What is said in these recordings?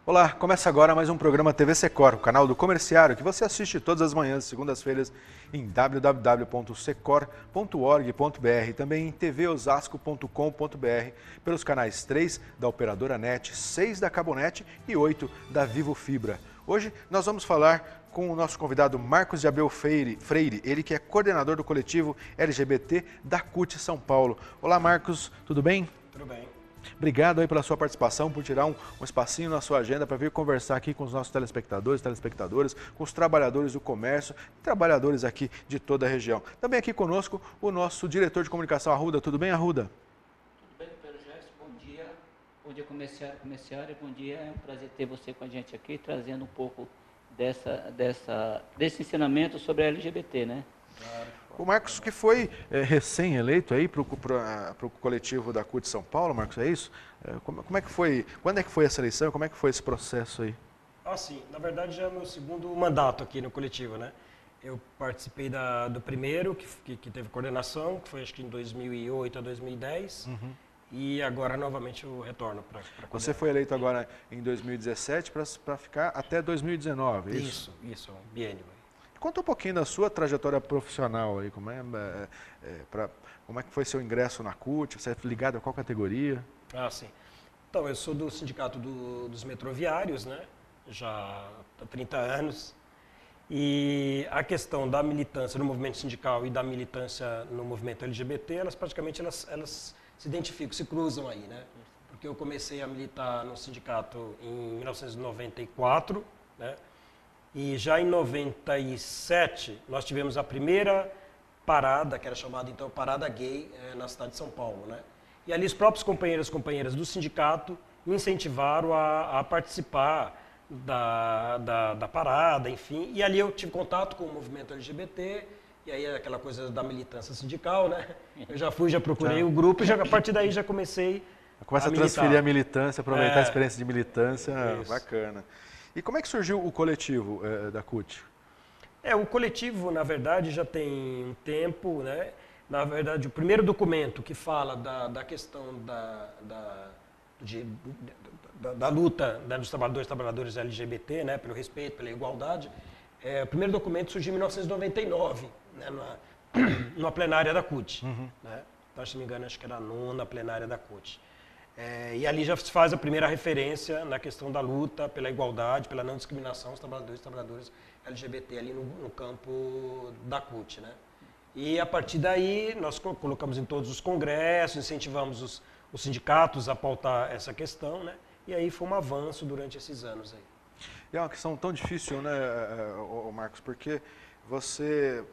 Olá, começa agora mais um programa TV Secor, o canal do comerciário que você assiste todas as manhãs, segundas-feiras, em www.secor.org.br, também em tvosasco.com.br, pelos canais 3 da Operadora NET, 6 da Cabonet e 8 da Vivo Fibra. Hoje nós vamos falar com o nosso convidado Marcos de Abreu Freire, ele que é coordenador do coletivo LGBT da CUT São Paulo. Olá Marcos, tudo bem? Tudo bem. Obrigado aí pela sua participação, por tirar um espacinho na sua agenda para vir conversar aqui com os nossos telespectadoras, com os trabalhadores do comércio, trabalhadores aqui de toda a região. Também aqui conosco o nosso diretor de comunicação, Arruda. Tudo bem, Arruda? Tudo bem, Pedro Gerson? Bom dia. Bom dia, comerciário. Bom dia. É um prazer ter você com a gente aqui, trazendo um pouco desse ensinamento sobre a LGBT, né? Claro. O Marcos, que foi recém-eleito aí para o coletivo da CUT São Paulo, Marcos, é isso? Como é que foi, quando é que foi essa eleição? Como é que foi esse processo aí? Sim, na verdade já é meu segundo mandato aqui no coletivo, né? Eu participei do primeiro, que teve coordenação, que foi acho que em 2008 a 2010, e agora novamente eu retorno para Você foi eleito agora em 2017 para ficar até 2019, é isso? Isso, biênio. Conta um pouquinho da sua trajetória profissional aí, como é que foi seu ingresso na CUT, você é ligado a qual categoria? Sim. Então, eu sou do Sindicato dos Metroviários, né? Já há 30 anos. E a questão da militância no movimento sindical e da militância no movimento LGBT, elas praticamente elas se identificam, se cruzam aí, né? Porque eu comecei a militar no sindicato em 1994, né? E já em 97, nós tivemos a primeira parada, que era chamada então Parada Gay, na cidade de São Paulo, né? E ali os próprios companheiros e companheiras do sindicato me incentivaram a participar da parada, enfim. E ali eu tive contato com o movimento LGBT, e aí aquela coisa da militância sindical, né? Eu já procurei o grupo, e a partir daí já comecei Começa a transferir a militância, aproveitar a experiência de militância, bacana. E como é que surgiu o coletivo da CUT? O coletivo, na verdade, já tem um tempo, né? Na verdade, o primeiro documento que fala da questão da luta, né, dos trabalhadores e trabalhadoras LGBT, né, pelo respeito, pela igualdade, o primeiro documento surgiu em 1999, né, numa plenária da CUT. Né? Então, se não me engano, acho que era a 9ª plenária da CUT. E ali já se faz a primeira referência na questão da luta pela igualdade, pela não discriminação dos trabalhadores e trabalhadoras LGBT ali no campo da CUT, né? E a partir daí nós colocamos em todos os congressos, incentivamos os sindicatos a pautar essa questão, né? E aí foi um avanço durante esses anos aí. E é uma questão tão difícil, né, Marcos, porque você,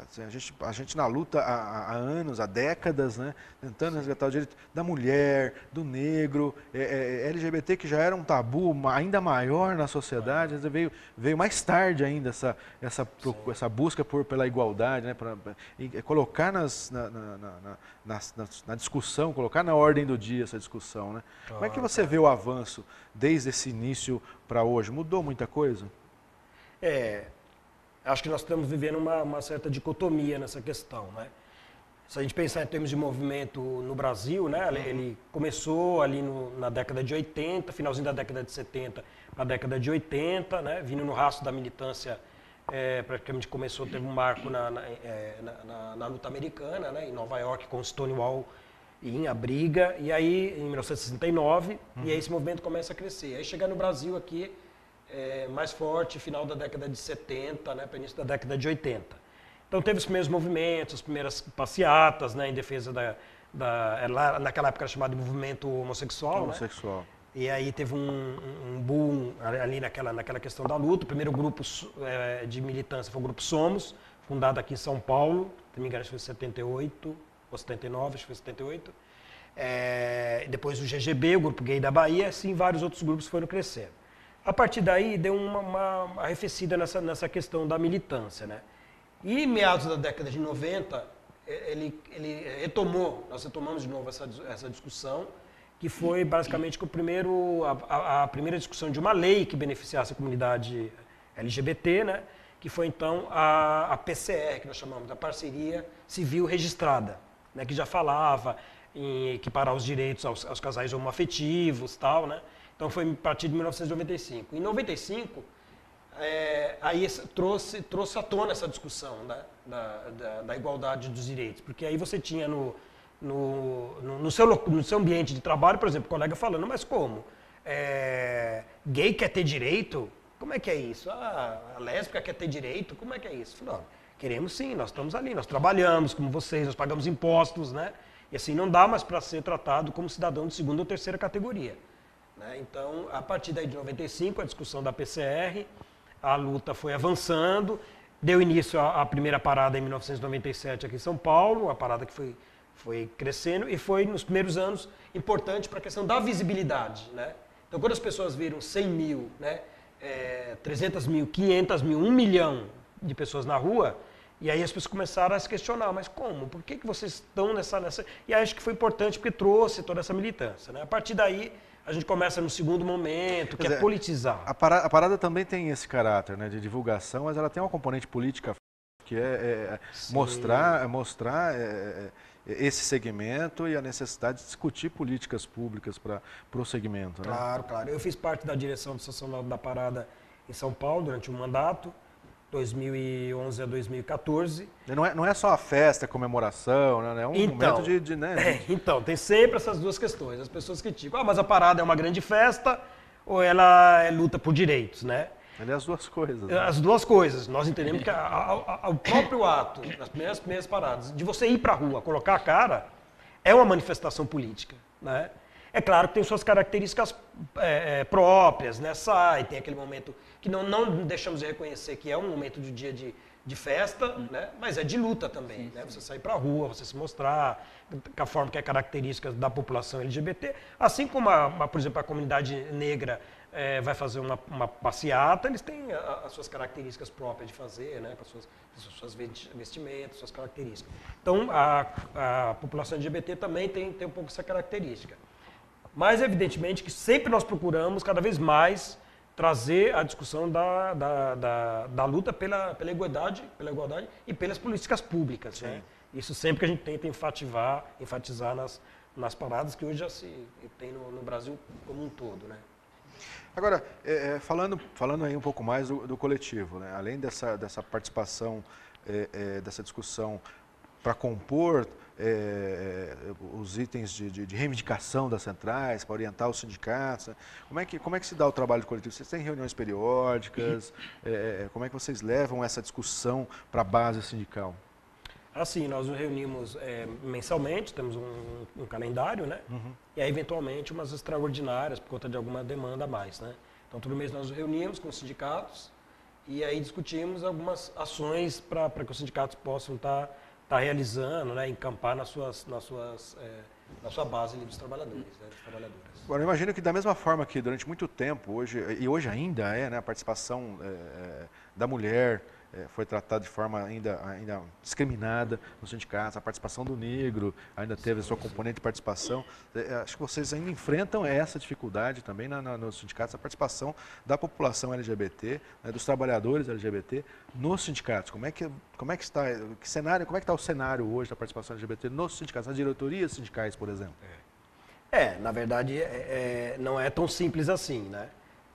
assim, a gente na luta há anos, há décadas, né, tentando resgatar o direito da mulher, do negro, LGBT, que já era um tabu ainda maior na sociedade, veio mais tarde ainda essa busca pela igualdade, né, para colocar na discussão, colocar na ordem do dia essa discussão. Né? Como é que você vê o avanço desde esse início para hoje? Mudou muita coisa? Acho que nós estamos vivendo uma certa dicotomia nessa questão, né? Se a gente pensar em termos de movimento no Brasil, né, ele começou ali na década de 80, finalzinho da década de 70 para a década de 80, né, vindo no rastro da militância, praticamente teve um marco na luta americana, né, em Nova York com Stonewall em a briga, e aí em 1969, e aí esse movimento começa a crescer. Aí chega no Brasil aqui, mais forte, final da década de 70, né, para início da década de 80. Então teve os primeiros movimentos, as primeiras passeatas, né, em defesa lá naquela época era chamado de movimento homossexual. Né? E aí teve um boom ali naquela questão da luta. O primeiro grupo de militância foi o Grupo Somos, fundado aqui em São Paulo, se não me engano, acho que foi em 78 ou 79, acho que foi 78. Depois o GGB, o Grupo Gay da Bahia, assim vários outros grupos foram crescendo. A partir daí deu uma arrefecida nessa questão da militância, né? E em meados da década de 90, nós retomamos de novo essa discussão, que foi basicamente a primeira discussão de uma lei que beneficiasse a comunidade LGBT, né? Que foi então a PCR, que nós chamamos, a Parceria Civil Registrada, né? Que já falava em equiparar os direitos aos casais homoafetivos e tal, né? Então foi a partir de 1995. Em 95, aí trouxe à tona essa discussão, né, da igualdade dos direitos. Porque aí você tinha no seu ambiente de trabalho, por exemplo, o colega falando, mas como? Gay quer ter direito? Como é que é isso? A lésbica quer ter direito? Como é que é isso? Falei, queremos sim, nós estamos ali, nós trabalhamos como vocês, nós pagamos impostos, né? E assim não dá mais para ser tratado como cidadão de segunda ou terceira categoria. Né? Então, a partir daí de 95, a discussão da PCR, a luta foi avançando, deu início à primeira parada em 1997 aqui em São Paulo, a parada que foi crescendo e foi, nos primeiros anos, importante para a questão da visibilidade. Né? Então, quando as pessoas viram 100 mil, né, 300 mil, 500 mil, 1 milhão de pessoas na rua, e aí as pessoas começaram a se questionar, mas como? Por que vocês estão nessa... E aí acho que foi importante porque trouxe toda essa militância. Né? A partir daí, a gente começa no segundo momento, que é politizar. A parada também tem esse caráter, né, de divulgação, mas ela tem uma componente política que é mostrar esse segmento e a necessidade de discutir políticas públicas para o segmento. Né? Claro, claro. Eu fiz parte da direção do Associação da Parada em São Paulo durante um mandato, 2011 a 2014. Não é só a festa, a comemoração, né? É um momento de né? Então, tem sempre essas duas questões. As pessoas criticam, mas a parada é uma grande festa ou ela luta por direitos, né? Aliás, as duas coisas. Né? As duas coisas. Nós entendemos que o próprio ato, nas primeiras paradas, de você ir para a rua, colocar a cara, é uma manifestação política, né? É claro que tem suas características próprias, né? Tem aquele momento que não deixamos de reconhecer que é um momento do dia de festa, né? Mas é de luta também, né? Você sair para a rua, você se mostrar, com a forma que é característica da população LGBT, assim como, por exemplo, a comunidade negra vai fazer uma passeata, eles têm as suas características próprias de fazer, né? Com as suas vestimentas, suas características. Então, a população LGBT também tem um pouco essa característica. Mas, evidentemente, que sempre nós procuramos, cada vez mais, trazer a discussão da luta pela igualdade e pelas políticas públicas. Né? Isso sempre que a gente tenta enfatizar nas paradas que hoje já se tem no Brasil como um todo. Né? Agora, falando aí um pouco mais do coletivo, né? Além dessa participação, dessa discussão para compor os itens de reivindicação das centrais, para orientar os sindicatos. Né? Como é que se dá o trabalho do coletivo? Vocês têm reuniões periódicas? Como é que vocês levam essa discussão para a base sindical? Assim, nós nos reunimos mensalmente, temos um calendário, né? Uhum. E aí, eventualmente, umas extraordinárias, por conta de alguma demanda a mais, né? Então, todo mês nós nos reunimos com os sindicatos e aí discutimos algumas ações para que os sindicatos possam estar realizando, né, encampar na sua base ali dos trabalhadores, né, das trabalhadoras. Agora, eu imagino que da mesma forma que durante muito tempo, hoje ainda né, a participação da mulher foi tratada de forma ainda discriminada nos sindicatos, a participação do negro ainda teve a sua componente de participação. Acho que vocês ainda enfrentam essa dificuldade também nos sindicatos, a participação da população LGBT, né, dos trabalhadores LGBT nos sindicatos. Como é que está o cenário hoje da participação LGBT nos sindicatos, nas diretorias sindicais, por exemplo? Na verdade, não é tão simples assim, né?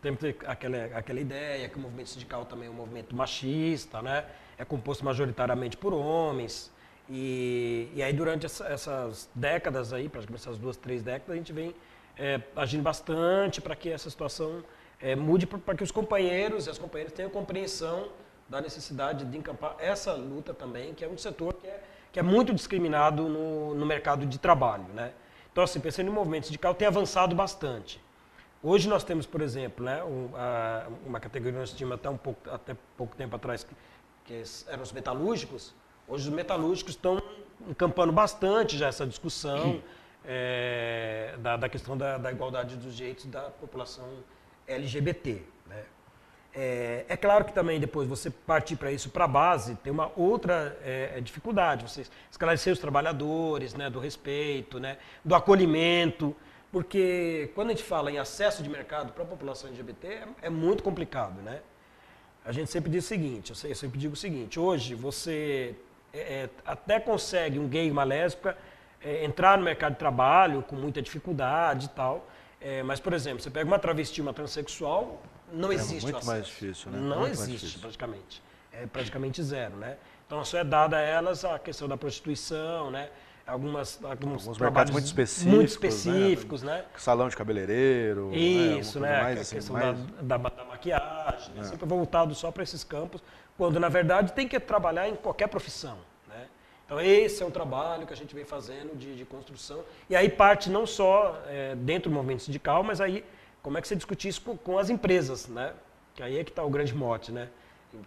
Tem aquela ideia que o movimento sindical também é um movimento machista, né? É composto majoritariamente por homens. E aí, durante essas décadas, aí, praticamente essas 2, 3 décadas, a gente vem agindo bastante para que essa situação mude, para que os companheiros e as companheiras tenham compreensão da necessidade de encampar essa luta também, que é um setor que é muito discriminado no mercado de trabalho, né? Então, assim, pensando no movimento sindical, tem avançado bastante. Hoje nós temos, por exemplo, né, uma categoria que nós tínhamos até pouco tempo atrás, que eram os metalúrgicos. Hoje os metalúrgicos estão encampando bastante já essa discussão da questão da igualdade dos direitos da população LGBT. Né? É claro que também depois você partir para isso, para a base, tem uma outra dificuldade. Você esclarecer os trabalhadores, né, do respeito, né, do acolhimento. Porque quando a gente fala em acesso de mercado para a população LGBT, é muito complicado, né? A gente sempre diz o seguinte, eu sempre digo o seguinte, hoje você até consegue um gay e uma lésbica entrar no mercado de trabalho com muita dificuldade e tal, Mas, por exemplo, você pega uma travesti, uma transexual, não existe muito o acesso. mais difícil, né? Não Muito mais existe, difícil. praticamente. É praticamente zero, né? Então, só é dada a elas a questão da prostituição, né? Alguns Alguns trabalhos mercados muito específicos, muito específicos, né? Salão de cabeleireiro, Isso, alguma coisa né? mais, A assim, questão mais... da maquiagem, né? Sempre voltado só para esses campos, quando na verdade tem que trabalhar em qualquer profissão, né? Então esse é um trabalho que a gente vem fazendo de construção, e aí parte não só dentro do movimento sindical, mas aí como é que você discute isso com as empresas, né? Que aí é que está o grande mote, né?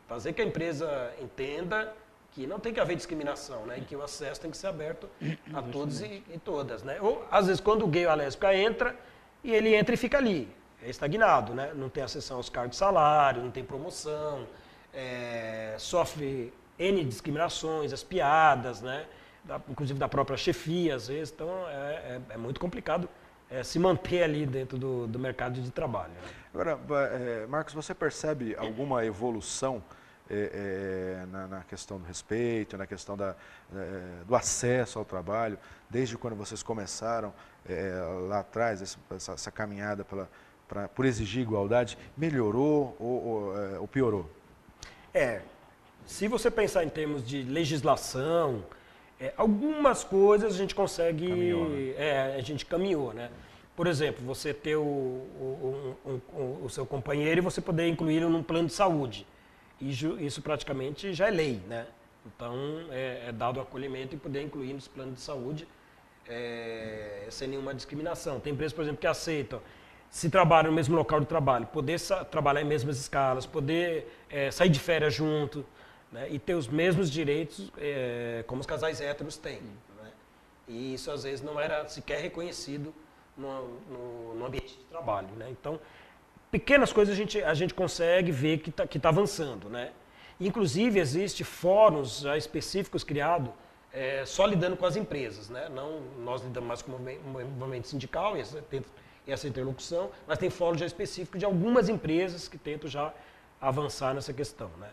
Fazer que a empresa entenda que não tem que haver discriminação, né? E que o acesso tem que ser aberto a todos e todas, né? Ou, às vezes, quando o gay ou a lésbica entra, e ele entra e fica ali, é estagnado, né? Não tem acessão aos cargos de salário, não tem promoção, sofre N discriminações, as piadas, né? Inclusive da própria chefia, às vezes. Então, é muito complicado se manter ali dentro do mercado de trabalho, né? Agora, Marcos, você percebe alguma evolução na questão do respeito, na questão do acesso ao trabalho, desde quando vocês começaram lá atrás, essa caminhada por exigir igualdade, melhorou ou piorou? Se você pensar em termos de legislação, algumas coisas a gente consegue, Caminhou, né? a gente caminhou, né? Por exemplo, você ter o seu companheiro e você poder incluí-lo num plano de saúde. Isso praticamente já é lei, né? Então, é dado o acolhimento e poder incluir nos planos de saúde sem nenhuma discriminação. Tem empresas, por exemplo, que aceitam, se trabalham no mesmo local de trabalho, poder trabalhar em mesmas escalas, poder sair de férias junto, né? E ter os mesmos direitos como os casais héteros têm, né? E isso, às vezes, não era sequer reconhecido no ambiente de trabalho, né? Então, pequenas coisas a gente consegue ver que tá avançando, né? Inclusive, existe fóruns já específicos criados só lidando com as empresas, né? Não nós lidamos mais com o movimento sindical e essa interlocução, mas tem fóruns já específicos de algumas empresas que tentam já avançar nessa questão, né?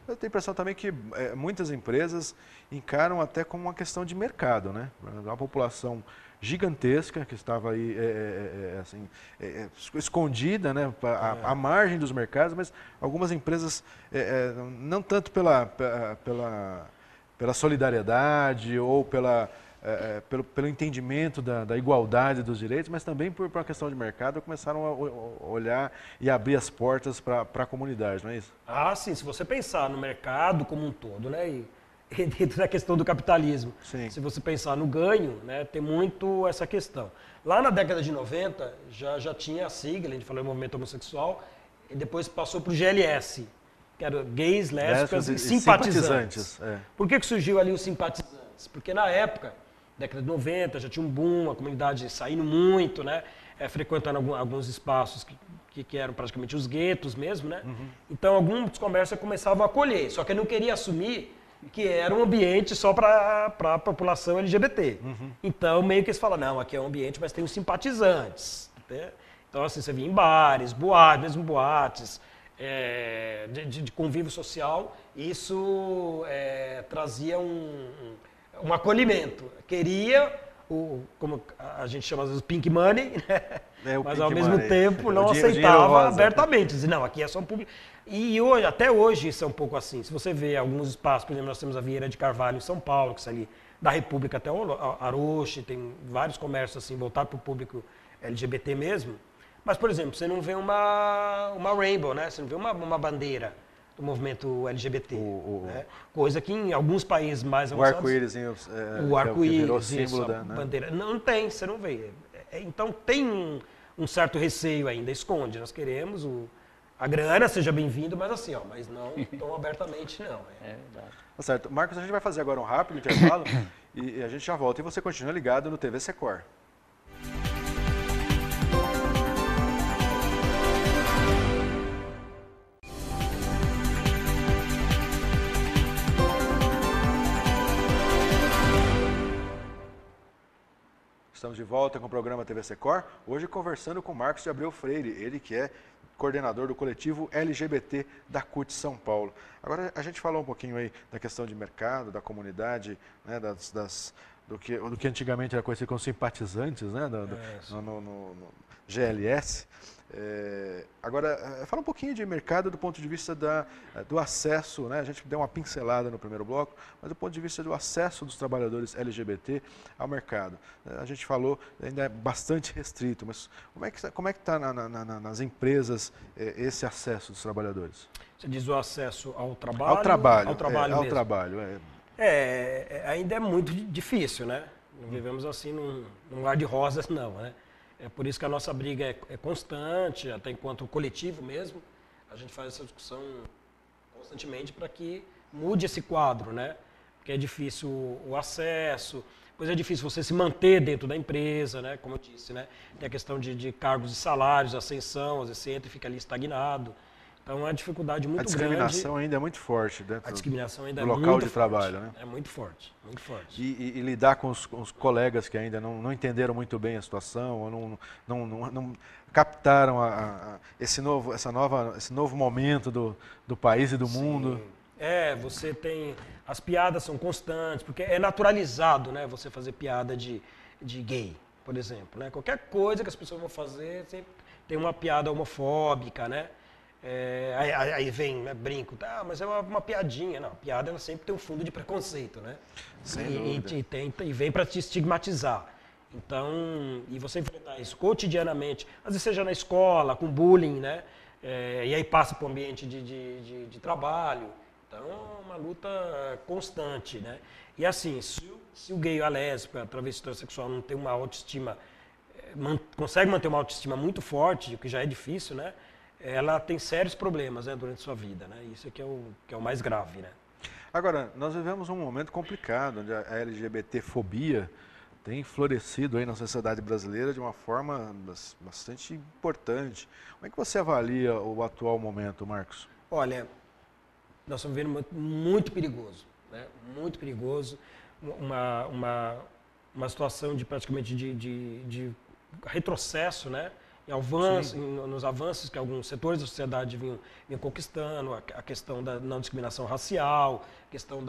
Eu tenho a impressão também que muitas empresas encaram até como uma questão de mercado, né? Uma população gigantesca que estava aí assim, escondida, né, à margem dos mercados, mas algumas empresas, não tanto pela solidariedade ou pelo entendimento da igualdade dos direitos, mas também por uma questão de mercado, começaram a olhar e abrir as portas para a comunidade, não é isso? Ah, sim, se você pensar no mercado como um todo, né, e dentro da questão do capitalismo, Sim. Se você pensar no ganho, né, tem muito essa questão. Lá na década de 90, já tinha a sigla, a gente falou em movimento homossexual, e depois passou para o GLS, que era gays, lésbicas e simpatizantes. Por que surgiu ali os simpatizantes? Porque na época, década de 90, já tinha um boom, a comunidade saindo muito, né, frequentando alguns espaços que eram praticamente os guetos mesmo, né? Uhum. Então, alguns comércios começavam a acolher, só que não queria assumir que era um ambiente só para a população LGBT. Uhum. Então, meio que eles falam, não, aqui é um ambiente, mas tem os simpatizantes. Né? Então, assim, você via em bares, boates, mesmo boates, de convívio social, isso trazia um acolhimento. Queria, como a gente chama às vezes, pink money, né? Mas ao mesmo tempo não aceitava abertamente. Dizia, não, aqui é só um público. E hoje, até hoje isso é um pouco assim. Se você vê alguns espaços, por exemplo, nós temos a Vieira de Carvalho em São Paulo, que sai ali da República até o Aroche, tem vários comércios assim, voltados para o público LGBT mesmo. Mas, por exemplo, você não vê uma rainbow, né? Você não vê uma bandeira do movimento LGBT. Né? Coisa que em alguns países mais avançados... O arco-íris virou símbolo da bandeira. Não tem, você não vê. Então tem um certo receio ainda, esconde. Nós queremos a grana, seja bem-vindo, mas assim, mas não tão abertamente, não. É verdade. Tá certo. Marcos, a gente vai fazer agora um rápido intervalo e a gente já volta. E você continua ligado no TV Secor. Estamos de volta com o programa TV Secor, hoje conversando com Marcos de Abreu Freire, ele que é coordenador do coletivo LGBT da CUT São Paulo. Agora, a gente falou um pouquinho aí da questão de mercado, da comunidade, né, do que antigamente era conhecido como simpatizantes, né, no GLS. Agora, fala um pouquinho de mercado do ponto de vista do acesso, né? A gente deu uma pincelada no primeiro bloco, mas do ponto de vista do acesso dos trabalhadores LGBT ao mercado. A gente falou, ainda é bastante restrito, mas como é que está nas empresas esse acesso dos trabalhadores? Você diz o acesso ao trabalho? Ao trabalho, Ao trabalho. Ainda é muito difícil, né? Não vivemos assim num mar de rosas, não, né? É por isso que a nossa briga é constante, até enquanto coletivo mesmo. A gente faz essa discussão constantemente para que mude esse quadro, né? Porque é difícil o acesso, pois é difícil você se manter dentro da empresa, né? Como eu disse, né? Tem a questão de cargos e salários, ascensão, às vezes você entra e fica ali estagnado. Então é uma dificuldade muito grande. A discriminação ainda é muito forte dentro do local de trabalho, né? É muito forte, muito forte. E lidar com os colegas que ainda não entenderam muito bem a situação, ou não captaram esse novo momento do país e do mundo. Você tem... As piadas são constantes, porque é naturalizado, né? Você fazer piada de gay, por exemplo, né? Qualquer coisa que as pessoas vão fazer, sempre tem uma piada homofóbica, né? Aí vem, né, brinco, mas é uma piadinha. Não, a piada ela sempre tem um fundo de preconceito, né? Sem dúvida. E vem para te estigmatizar. Então, e você enfrentar isso cotidianamente, às vezes seja na escola, com bullying, né? E aí passa para o ambiente de trabalho. Então, é uma luta constante, né? E assim, se o gay ou a lésbica, a travesti transexual não tem uma autoestima, consegue manter uma autoestima muito forte, o que já é difícil, né? Ela tem sérios problemas, né, durante a sua vida, né? Isso é que é o mais grave, né? Agora, nós vivemos um momento complicado, onde a LGBT-fobia tem florescido aí na sociedade brasileira de uma forma bastante importante. Como é que você avalia o atual momento, Marcos? Olha, nós estamos vivendo um momento muito perigoso, né? Muito perigoso, uma situação de praticamente de retrocesso, né? Nos avanços que alguns setores da sociedade vinham conquistando, a questão da não discriminação racial, a questão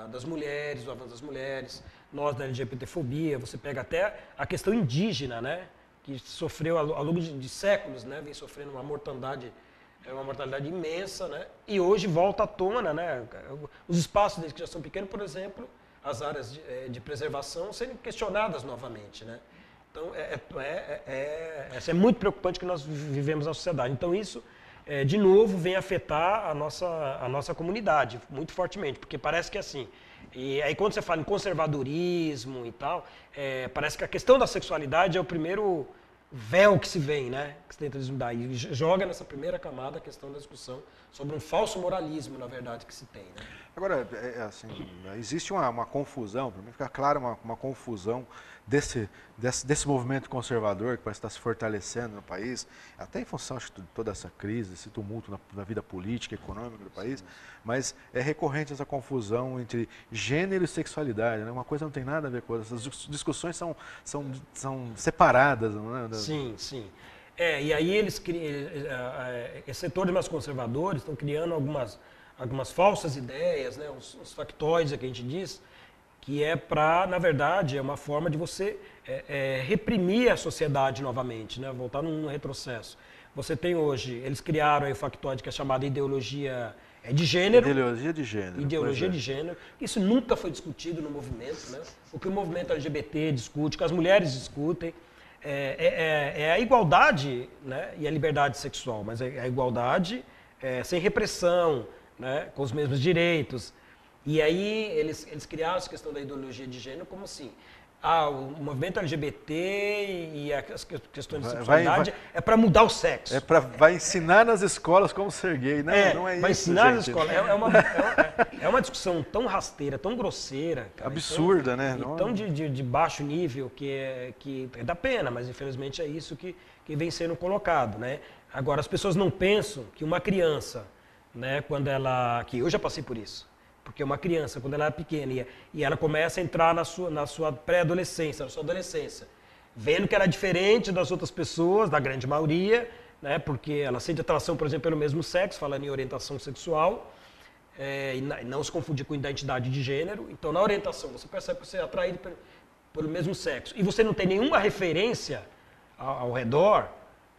das mulheres, o avanço das mulheres, nós da LGBTfobia, você pega até a questão indígena, né, que sofreu ao longo de séculos, né, vem sofrendo uma mortalidade imensa, né, e hoje volta à tona, né, os espaços deles que já são pequenos, por exemplo, as áreas de preservação sendo questionadas novamente, né. Então, é muito preocupante que nós vivemos na sociedade. Então, isso, de novo, vem afetar a nossa comunidade muito fortemente, porque parece que é assim. E aí, quando você fala em conservadorismo e tal, parece que a questão da sexualidade é o primeiro véu que se vem, né? Que se tenta desnudar. E joga nessa primeira camada a questão da discussão sobre um falso moralismo, na verdade, que se tem, né? Agora, assim, existe uma confusão, para mim fica claro uma confusão desse movimento conservador que parece estar se fortalecendo no país, até em função de toda essa crise, esse tumulto na vida política e econômica do país, mas é recorrente essa confusão entre gênero e sexualidade, né? Uma coisa não tem nada a ver com outra, essas discussões são separadas, não é? Sim, sim. E aí esse setor de mais conservadores estão criando algumas falsas ideias, né, uns factóides, que a gente diz, que na verdade, é uma forma de você reprimir a sociedade novamente, né, voltar num retrocesso. Você tem hoje, eles criaram aí o factóide que é chamado ideologia de gênero. Ideologia de gênero. Ideologia de gênero. Isso nunca foi discutido no movimento, né? O que o movimento LGBT discute, o que as mulheres discutem, é a igualdade, né, e a liberdade sexual, mas é a igualdade sem repressão, né, com os mesmos direitos. E aí eles criaram essa questão da ideologia de gênero como assim, o movimento LGBT e as questões de sexualidade é para mudar o sexo. Vai ensinar nas escolas como ser gay, não é isso, vai ensinar nas escolas. É uma discussão tão rasteira, tão grosseira. Cara, absurda, né? Tão de baixo nível que é da pena, mas infelizmente é isso que vem sendo colocado, né? Agora, as pessoas não pensam que uma criança, né, que eu já passei por isso, porque uma criança, quando ela é pequena e ela começa a entrar na sua pré-adolescência, na sua adolescência, vendo que ela é diferente das outras pessoas, da grande maioria, né, porque ela sente atração, por exemplo, pelo mesmo sexo, falando em orientação sexual, e não se confundir com identidade de gênero. Então, na orientação, você percebe que você é atraído pelo mesmo sexo e você não tem nenhuma referência ao redor,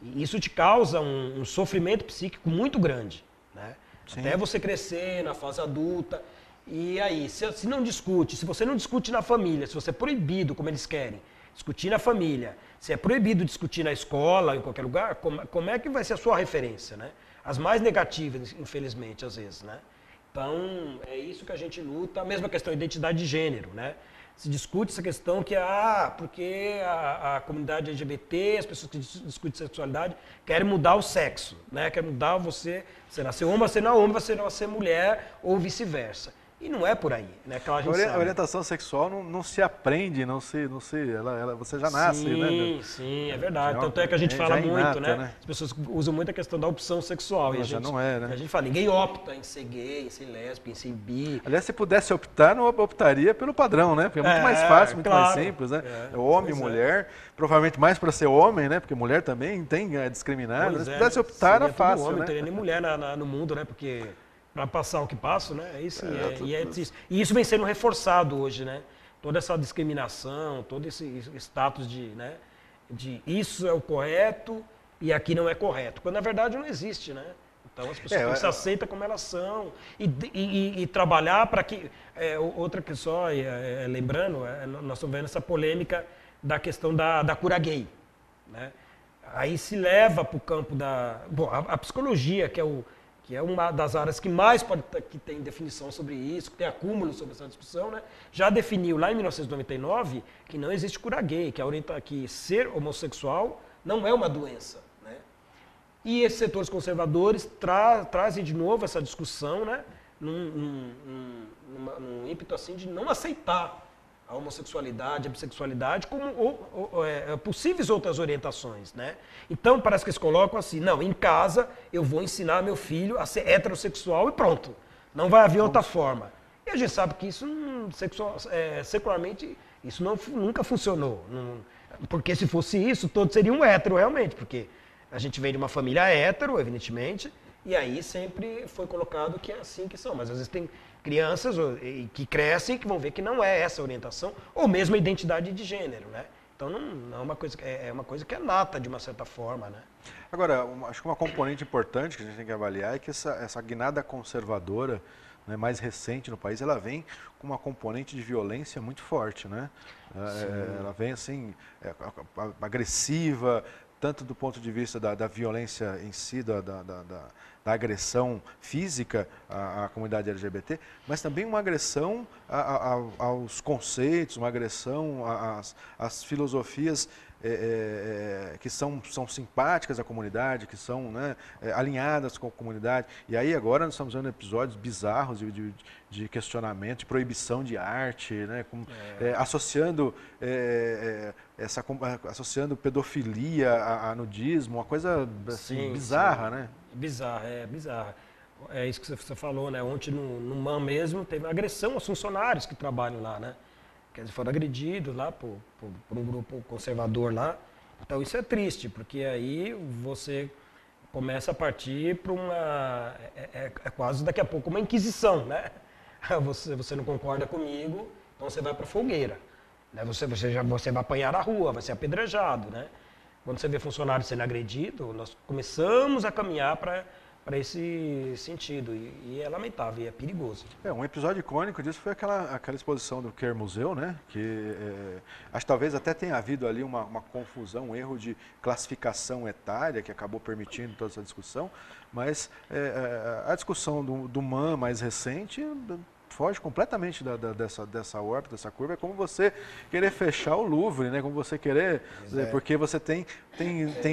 e isso te causa um sofrimento psíquico muito grande, né? Até você crescer na fase adulta. E aí, se não discute, se você não discute na família, se você é proibido, como eles querem, discutir na família, se é proibido discutir na escola, em qualquer lugar, como é que vai ser a sua referência, né? As mais negativas, infelizmente, às vezes, né? Então, é isso que a gente luta. A mesma questão, identidade de gênero, né? Se discute essa questão que, porque a comunidade LGBT, as pessoas que discutem sexualidade, querem mudar o sexo, né? Querem mudar você nasceu homem, você não é homem, você não é mulher, ou vice-versa. E não é por aí, né? A orientação sexual não se aprende, você já nasce, né? Sim, é verdade. Tanto é que a gente fala muito, inata, né? As pessoas usam muito a questão da opção sexual. Mas já não é, né? A gente fala, ninguém opta em ser gay, em ser lésbica, em ser bi. Aliás, se pudesse optar, não optaria pelo padrão, né? Porque é muito mais fácil, muito mais simples, né? Homem e mulher, provavelmente mais para ser homem, né? Porque mulher também é discriminada. Se pudesse optar, era fácil, homem, né? Não teria nem mulher no mundo, né? Porque para passar o que passo, né? É isso, e isso vem sendo reforçado hoje, né? Toda essa discriminação, todo esse status de isso é o correto e aqui não é correto, quando na verdade não existe, né? Então as pessoas se aceitam como elas são e trabalhar para que... outra que só, lembrando, nós estamos vendo essa polêmica da questão da cura gay, né? Aí se leva para o campo a psicologia, que é uma das áreas que mais que tem definição sobre isso, que tem acúmulo sobre essa discussão, né? Já definiu lá em 1999 que não existe cura gay, que ser homossexual não é uma doença, né? E esses setores conservadores trazem de novo essa discussão, né? Num ímpeto assim de não aceitar a homossexualidade, a bissexualidade como possíveis outras orientações, né? Então parece que eles colocam assim, não, em casa eu vou ensinar meu filho a ser heterossexual e pronto, não vai haver outra forma. E a gente sabe que isso secularmente isso nunca funcionou, porque se fosse isso todos seriam hétero realmente, porque a gente vem de uma família hétero, evidentemente, e aí sempre foi colocado que é assim que são, mas às vezes tem crianças que crescem que vão ver que não é essa a orientação, ou mesmo a identidade de gênero, né? Então não é uma coisa, é uma coisa que é nata de uma certa forma, né? Agora, acho que uma componente importante que a gente tem que avaliar é que essa guinada conservadora, né, mais recente no país, ela vem com uma componente de violência muito forte, né? Ela vem assim, agressiva, tanto do ponto de vista da violência em si, da agressão física à comunidade LGBT, mas também uma agressão aos conceitos, uma agressão às filosofias que são simpáticas à comunidade, que são, né, alinhadas com a comunidade. E aí agora nós estamos vendo episódios bizarros de questionamento, de proibição de arte, né, associando associando pedofilia a nudismo, uma coisa assim, bizarra, né? Bizarra. É isso que você falou, né? Ontem no MAM mesmo teve agressão aos funcionários que trabalham lá, né? Que eles foram agredidos lá por um grupo conservador lá. Então isso é triste, porque aí você começa a partir para uma... É quase daqui a pouco uma inquisição, né? Você não concorda comigo, então você vai para a fogueira. Né? Você vai apanhar na rua, vai ser apedrejado, né? Quando você vê funcionário sendo agredido, nós começamos a caminhar para esse sentido. E é lamentável, e é perigoso. Um episódio icônico disso foi aquela exposição do Queer Museu, né? Que acho que talvez até tenha havido ali uma confusão, um erro de classificação etária que acabou permitindo toda essa discussão. Mas a discussão do MAM mais recente foge completamente dessa órbita, dessa curva. É como você querer fechar o Louvre, né? Como você querer... Porque você tem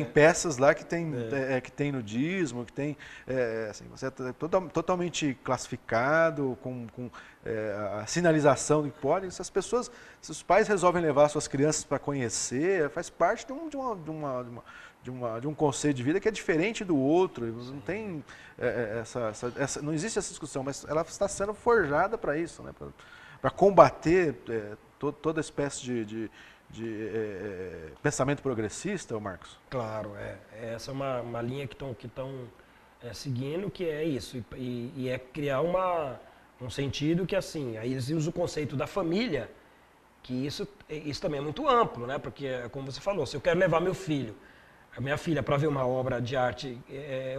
peças lá que tem nudismo, que tem... assim, você é totalmente classificado, com a sinalização do que pode. Se os pais resolvem levar suas crianças para conhecer, faz parte de um conceito de vida que é diferente do outro. Não tem não existe essa discussão, mas ela está sendo forjada para isso, né? Para combater toda espécie de pensamento progressista, Marcos. Claro, essa é uma linha que estão seguindo, que é isso, e é criar um sentido que, assim, aí eles usam o conceito da família, que isso também é muito amplo, né? Porque, como você falou, se eu quero levar meu filho, a minha filha, para ver uma obra de arte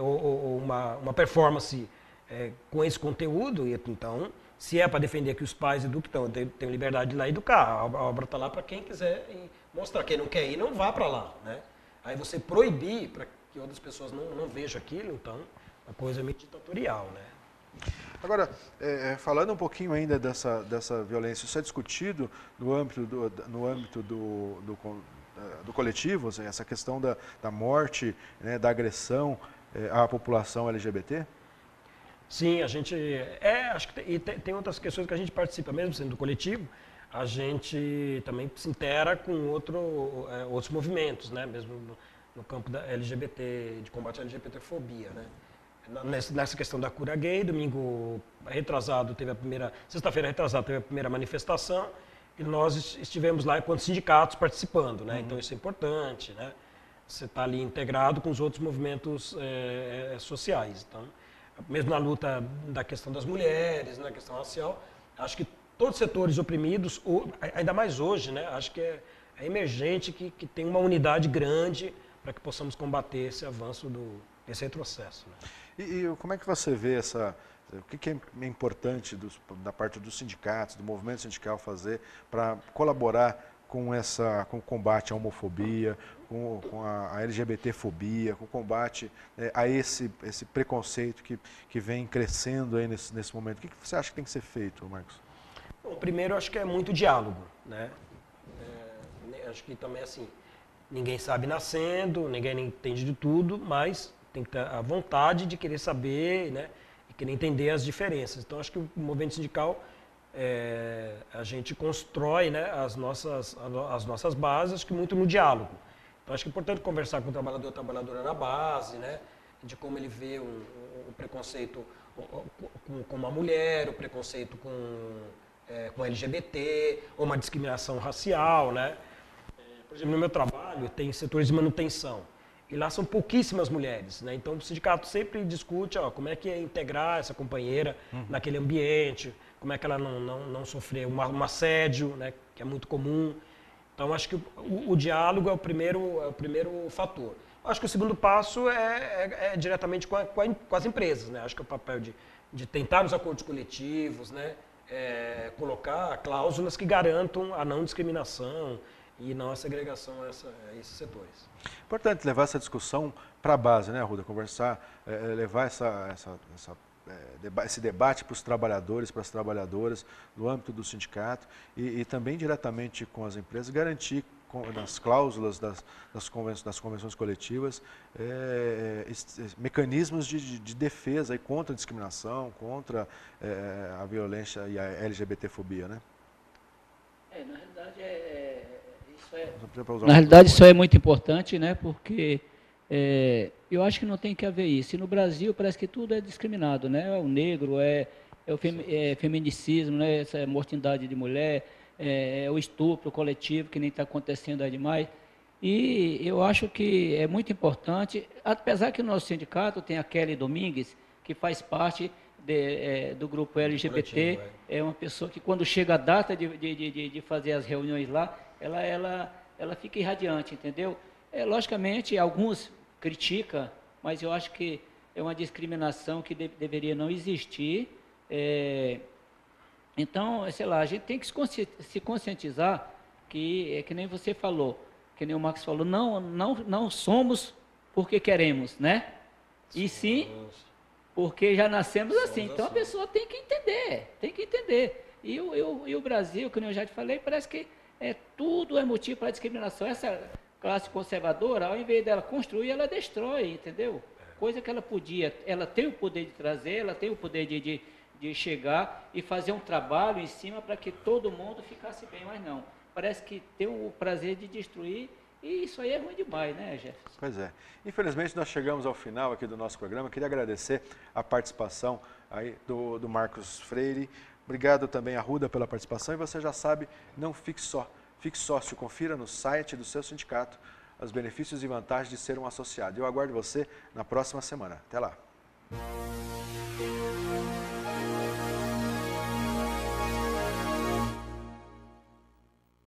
ou uma performance com esse conteúdo, então, se é para defender que os pais eduquem, então, tem liberdade de ir lá educar. A obra está lá para quem quiser mostrar. Quem não quer ir, não vá para lá, né? Aí você proibir para que outras pessoas não vejam aquilo, então, a coisa é meio ditatorial, né? Agora, falando um pouquinho ainda dessa violência, isso é discutido no âmbito do coletivo, assim, essa questão da morte, né, da agressão à população LGBT? Sim, a gente... acho que tem outras questões que a gente participa, mesmo sendo do coletivo, a gente também se intera com outros movimentos, né? Mesmo no campo da LGBT, de combate à LGBTfobia, né? Nessa questão da cura gay, sexta-feira retrasado teve a primeira manifestação e nós estivemos lá enquanto sindicatos participando, né? Então isso é importante, né? Você está ali integrado com os outros movimentos sociais. Então, mesmo na luta da questão das mulheres, na questão racial, acho que todos os setores oprimidos, ainda mais hoje, né? Acho que é emergente que tem uma unidade grande para que possamos combater esse avanço desse retrocesso, né? E como é que você vê o que é importante da parte dos sindicatos, do movimento sindical fazer para colaborar com o combate à homofobia, com a LGBTfobia, com o combate a esse preconceito que vem crescendo aí nesse momento? O que você acha que tem que ser feito, Marcos? Bom, primeiro, acho que é muito diálogo, né? Acho que também, assim, ninguém sabe nascendo, ninguém entende de tudo, mas tem que ter a vontade de querer saber, né? E querer entender as diferenças. Então, acho que o movimento sindical, a gente constrói, né, as nossas bases, acho que muito no diálogo. Então, acho que é importante conversar com o trabalhador e trabalhadora na base, né? De como ele vê o preconceito com uma mulher, o preconceito com LGBT, ou uma discriminação racial, né? Por exemplo, no meu trabalho, tem setores de manutenção. E lá são pouquíssimas mulheres, né? Então o sindicato sempre discute como é que é integrar essa companheira naquele ambiente, como é que ela não sofrer um assédio, né? Que é muito comum. Então acho que o diálogo é o primeiro fator. Acho que o segundo passo é diretamente com as empresas, né? Acho que é o papel de tentar nos acordos coletivos, né? Colocar cláusulas que garantam a não discriminação e não a segregação a esses setores. Importante levar essa discussão para a base, né, Arruda? Conversar, levar esse debate para os trabalhadores, para as trabalhadoras, no âmbito do sindicato e também diretamente com as empresas, garantir nas cláusulas das convenções coletivas mecanismos de defesa contra a discriminação, contra a violência e a LGBTfobia, né? Na realidade, isso é muito importante, né? Porque eu acho que não tem que haver isso. E no Brasil parece que tudo é discriminado, né? O negro, o feminicismo, né? Essa mortandade de mulher, o estupro coletivo, que nem está acontecendo aí demais. E eu acho que é muito importante, apesar que o nosso sindicato tem a Kelly Domingues, que faz parte do grupo LGBT, é uma pessoa que quando chega a data de fazer as reuniões lá, ela fica irradiante, entendeu? Logicamente, alguns criticam, mas eu acho que é uma discriminação que deveria não existir. Então, sei lá, a gente tem que se conscientizar que nem você falou, que nem o Max falou, não somos porque queremos, né? E sim porque já nascemos assim. Então a pessoa tem que entender. E o Brasil, como eu já te falei, parece que tudo é motivo para discriminação. Essa classe conservadora, ao invés dela construir, ela destrói, entendeu? Coisa que ela tem o poder de trazer, ela tem o poder de chegar e fazer um trabalho em cima para que todo mundo ficasse bem, mas não. Parece que tem o prazer de destruir e isso aí é ruim demais, né, Jefferson? Pois é. Infelizmente, nós chegamos ao final aqui do nosso programa. Queria agradecer a participação aí do Marcos Freire. Obrigado também, Arruda, pela participação. E você já sabe, não fique só. Fique sócio. Confira no site do seu sindicato os benefícios e vantagens de ser um associado. Eu aguardo você na próxima semana. Até lá.